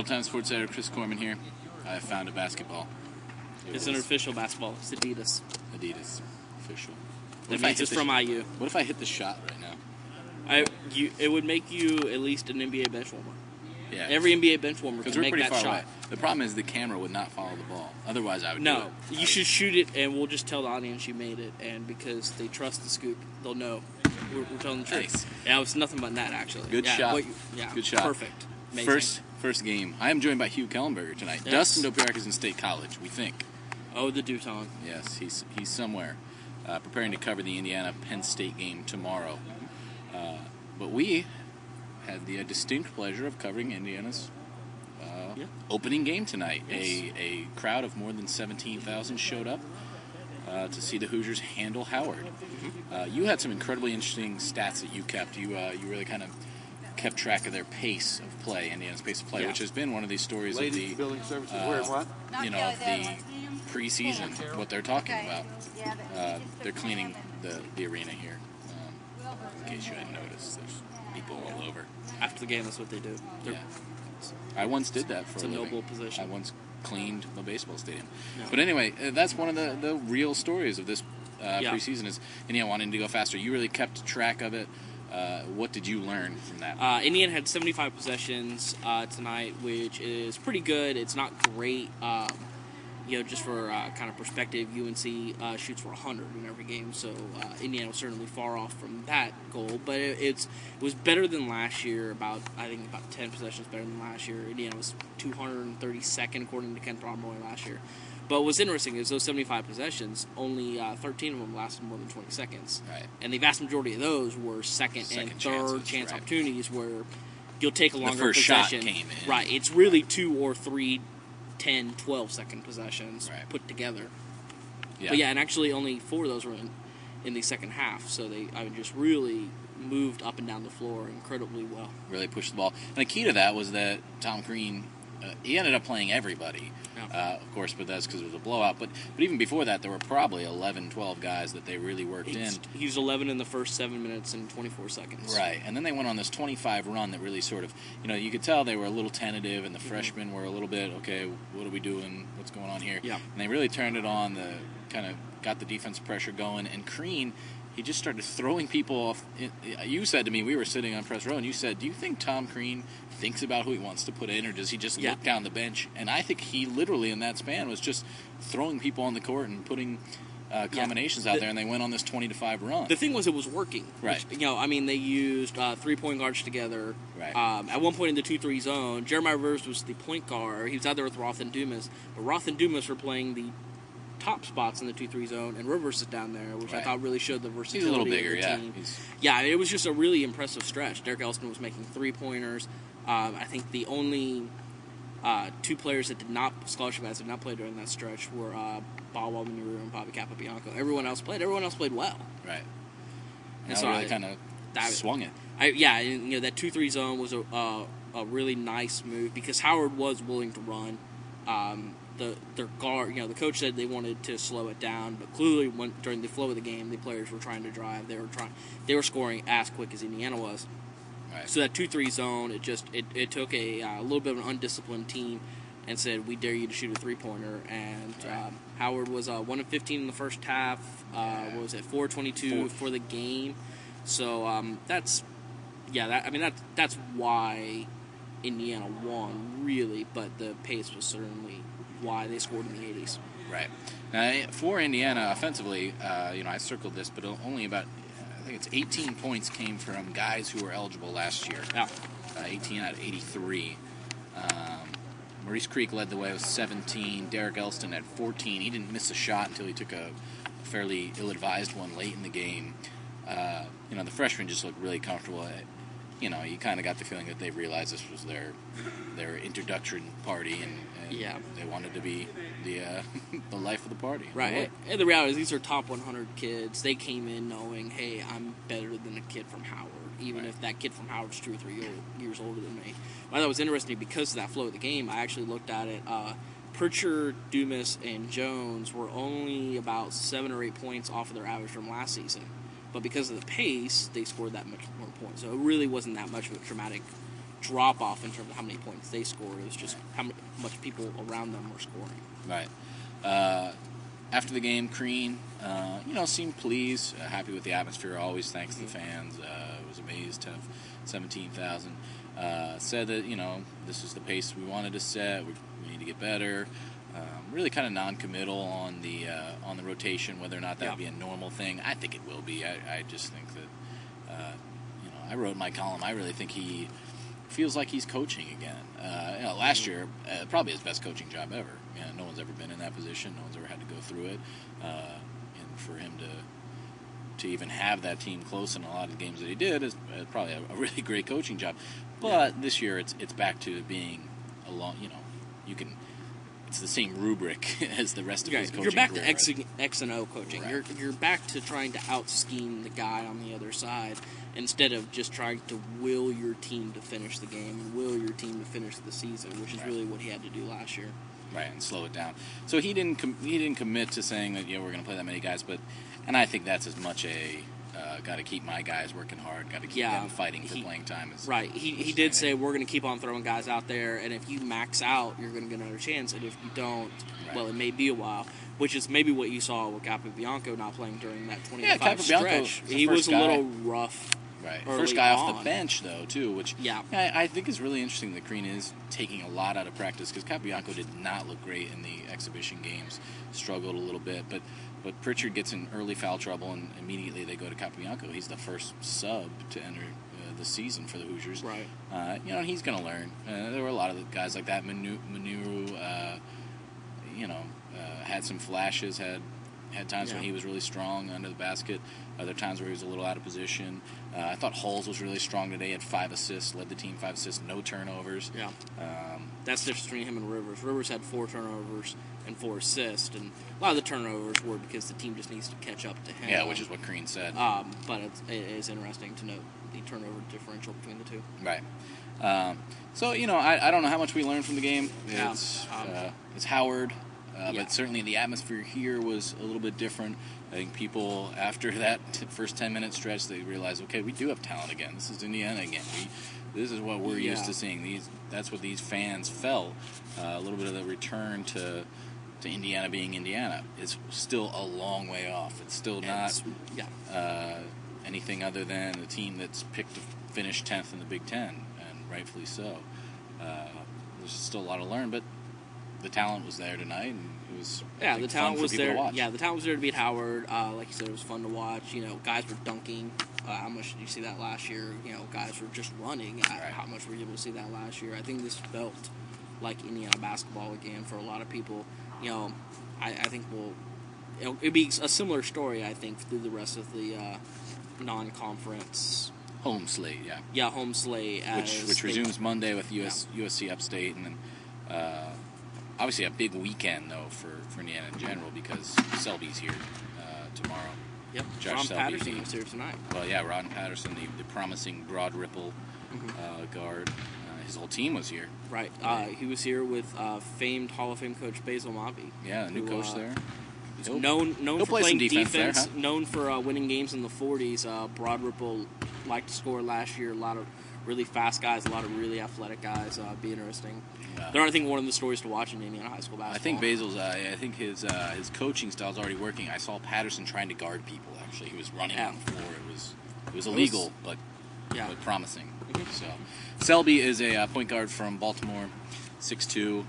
Herald-Times sports editor Chris Korman here. I found a basketball. It's an official basketball. It's Adidas. Official. That means it's from IU. What if I hit the shot right now? It would make you at least an NBA bench warmer. Yeah. Every NBA bench warmer can make that shot. Away. The problem is the camera would not follow the ball. Otherwise, I would do it. No, you should shoot it, and we'll just tell the audience you made it. And because they trust the scoop, they'll know we're telling the truth. Nice. Yeah, it was nothing but that, actually. Good shot. Good shot. Perfect. Amazing. First game. I am joined by Hugh Kellenberger tonight. Yes. Dustin Dopiak is in State College, we think. Oh, the Dutton. Yes, he's somewhere preparing to cover the Indiana-Penn State game tomorrow. But we had the distinct pleasure of covering Indiana's opening game tonight. Yes. A crowd of more than 17,000 showed up to see the Hoosiers handle Howard. Mm-hmm. You had some incredibly interesting stats that you kept. You really kind of kept track of their pace of play, Indiana's pace of play, which has been one of these stories of the building services. Where what? Of the preseason, what they're talking about. They're cleaning the arena here. In case you hadn't noticed, there's people all over. After the game, that's what they do. I once did that for a living. It's a noble position. I once cleaned the baseball stadium. No. But anyway, that's one of the real stories of this preseason is Indiana wanting to go faster. You really kept track of it. What did you learn from that? Indiana had 75 possessions tonight, which is pretty good. It's not great. Just for kind of perspective, UNC shoots for 100 in every game, so Indiana was certainly far off from that goal. But it was better than last year. About 10 possessions better than last year. Indiana was 232nd according to Ken Pomeroy last year. But what's interesting is those 75 possessions, only 13 of them lasted more than 20 seconds. Right. And the vast majority of those were second and third chance opportunities where you'll take a longer first possession. Shot came in. Right. It's really 2 or 3 10, 12-second possessions put together. Yeah. But and actually only 4 of those were in the second half. So they just really moved up and down the floor incredibly well. Really pushed the ball. And the key to that was that Tom Crean, he ended up playing everybody, of course, but that's because it was a blowout. But even before that, there were probably 11, 12 guys that they really worked in. He was 11 in the first 7 minutes and 24 seconds. Right, and then they went on this 25 run that really sort of, you could tell they were a little tentative, and the freshmen were a little bit, okay, what are we doing? What's going on here? Yeah. And they really turned it on, kind of got the defense pressure going, and Crean, he just started throwing people off. You said to me, we were sitting on press row, and you said, do you think Tom Crean thinks about who he wants to put in, or does he just look down the bench? And I think he literally, in that span, was just throwing people on the court and putting combinations out there, and they went on this 20-5 run. The thing was, it was working. Right. Which, they used 3-point guards together. Right. At one point in the 2-3 zone, Jeremiah Rivers was the point guard. He was out there with Roth and Dumas, but Roth and Dumas were playing the top spots in the 2-3 zone, and Rivers is down there, which I thought really showed the versatility. He's a little bigger, of the team. It was just a really impressive stretch. Derek Elston was making 3-pointers. I think the only 2 players that did not, scholarship guys, did not play during that stretch were Bob Waldman and Bobby Capobianco. Everyone else played well. Right. And so really kind of swung it. That 2-3 zone was a really nice move because Howard was willing to run. Their guard, the coach said they wanted to slow it down, but clearly during the flow of the game, the players were trying to drive. They were scoring as quick as Indiana was. Right. So that 2-3 zone, it took a little bit of an undisciplined team and said, we dare you to shoot a 3-pointer. And Howard was 1 of 15 in the first half. What was it, 4-22 for the game. So that's why Indiana won, really, but the pace was certainly why they scored in the 80s. Right. Now, for Indiana, offensively, I circled this, but only about, I think it's 18 points came from guys who were eligible last year. Yeah. 18 out of 83. Maurice Creek led the way with 17. Derek Elston had 14. He didn't miss a shot until he took a fairly ill-advised one late in the game. The freshmen just looked really comfortable. You kind of got the feeling that they realized this was their introduction party, and they wanted to be the life of the party. Right. And the reality is these are top 100 kids. They came in knowing, hey, I'm better than a kid from Howard, even if that kid from Howard's 2 or 3 years older than me. I thought it was interesting because of that flow of the game. I actually looked at it. Pritchard, Dumas, and Jones were only about 7 or 8 points off of their average from last season. But because of the pace, they scored that much more points. So it really wasn't that much of a dramatic drop-off in terms of how many points they scored. It was just how much people around them were scoring. Right. After the game, Crean, seemed pleased, happy with the atmosphere, always thanks the fans, was amazed to have 17,000. Said that, this is the pace we wanted to set, we need to get better. Really kind of non-committal on the rotation, whether or not that would be a normal thing. I think it will be. I just think that, I wrote in my column, I really think he feels like he's coaching again. Last year, probably his best coaching job ever. No one's ever been in that position. No one's ever had to go through it. And for him to even have that team close in a lot of the games that he did is probably a really great coaching job. But this year, it's back to being a long. It's the same rubric as the rest of his coaching. You're back career, to X and O coaching. Right. You're back to trying to out-scheme the guy on the other side instead of just trying to will your team to finish the game and will your team to finish the season, which is really what he had to do last year. Right, and slow it down. So he didn't commit to saying that we're going to play that many guys, and I think that's as much a got to keep my guys working hard, got to keep them fighting for playing time. He did say we're going to keep on throwing guys out there, and if you max out, you're going to get another chance, and if you don't, well, it may be a while. Which is maybe what you saw with Capobianco not playing during that 25 stretch. He was a little rough. Right. First guy off the bench, though, too, which I think is really interesting that Crean is taking a lot out of practice because Capobianco did not look great in the exhibition games, struggled a little bit, but Pritchard gets in early foul trouble, and immediately they go to Capobianco. He's the first sub to enter the season for the Hoosiers. Right. He's going to learn. There were a lot of guys like that. Manuru, had some flashes, had times when he was really strong under the basket, other times where he was a little out of position. I thought Hulls was really strong today, had 5 assists, led the team 5 assists, no turnovers. Yeah. That's the difference between him and Rivers. Rivers had 4 turnovers and 4 assists, and a lot of the turnovers were because the team just needs to catch up to him. Yeah, which is what Crean said. But it is interesting to note the turnover differential between the two. Right. I don't know how much we learned from the game. It's Howard. But certainly the atmosphere here was a little bit different. I think people, after that first 10-minute stretch, they realized, okay, we do have talent again. This is Indiana again. This is what we're used to seeing. That's what these fans felt. A little bit of the return to Indiana being Indiana. It's still a long way off. It's still not anything other than a team that's picked to finish 10th in the Big Ten, and rightfully so. There's still a lot to learn, but the talent was there tonight, and it was the talent was there. Yeah, the talent was there to beat Howard. Like you said, it was fun to watch. Guys were dunking. How much did you see that last year? Guys were just running. How much were you able to see that last year? I think this felt like Indiana basketball again for a lot of people. I think it'll be a similar story. I think through the rest of the non-conference home slate. Home slate, which resumes Monday with USC Upstate, and then. Obviously a big weekend, though, for Indiana in general because Selby's here tomorrow. Yep, Josh Ron Selby Patterson is here tonight. Well, yeah, Ron Patterson, the promising broad ripple guard. His whole team was here. Right. He was here with famed Hall of Fame coach Basil Mobby. Yeah, new coach there. Known for playing defense, there, known for winning games in the 40s. Broad ripple liked to score last year. A lot of really fast guys, a lot of really athletic guys. Be interesting. They're, I think, one of the stories to watch in Indiana high school basketball. I think Basil's. I think his coaching style is already working. I saw Patterson trying to guard people. Actually, he was running on the floor. It was illegal, but promising. So, Selby is a point guard from Baltimore, 6'2",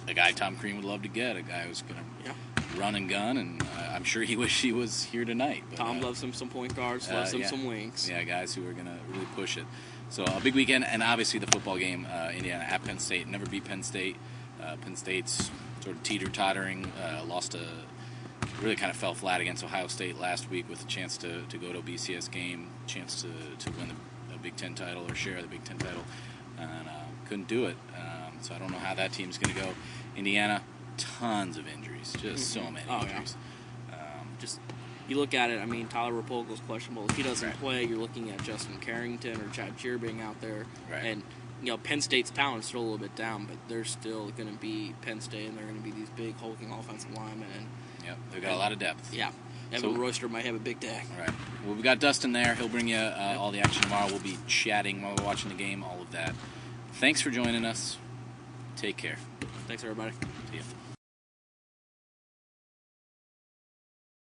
a guy Tom Crean would love to get. A guy who's going to run and gun, and I'm sure he wished he was here tonight. But, Tom loves him some point guards, loves him some wings. Yeah, guys who are going to really push it. So a big weekend, and obviously the football game, Indiana at Penn State. Never beat Penn State. Penn State's sort of teeter-tottering, really kind of fell flat against Ohio State last week with a chance to go to a BCS game, chance to win a Big Ten title or share the Big Ten title, and couldn't do it. So I don't know how that team's going to go. Indiana, tons of injuries, just so many injuries. You look at it, I mean, Tyler Rapolko's questionable. If he doesn't play, you're looking at Justin Carrington or Chad Cheer being out there. Right. And, Penn State's talent is still a little bit down, but they're still going to be Penn State, and they're going to be these big, hulking offensive linemen. They've got a lot of depth. Yeah. Evan Royster might have a big day. All right. Well, we've got Dustin there. He'll bring you all the action tomorrow. We'll be chatting while we're watching the game, all of that. Thanks for joining us. Take care. Thanks, everybody. See ya.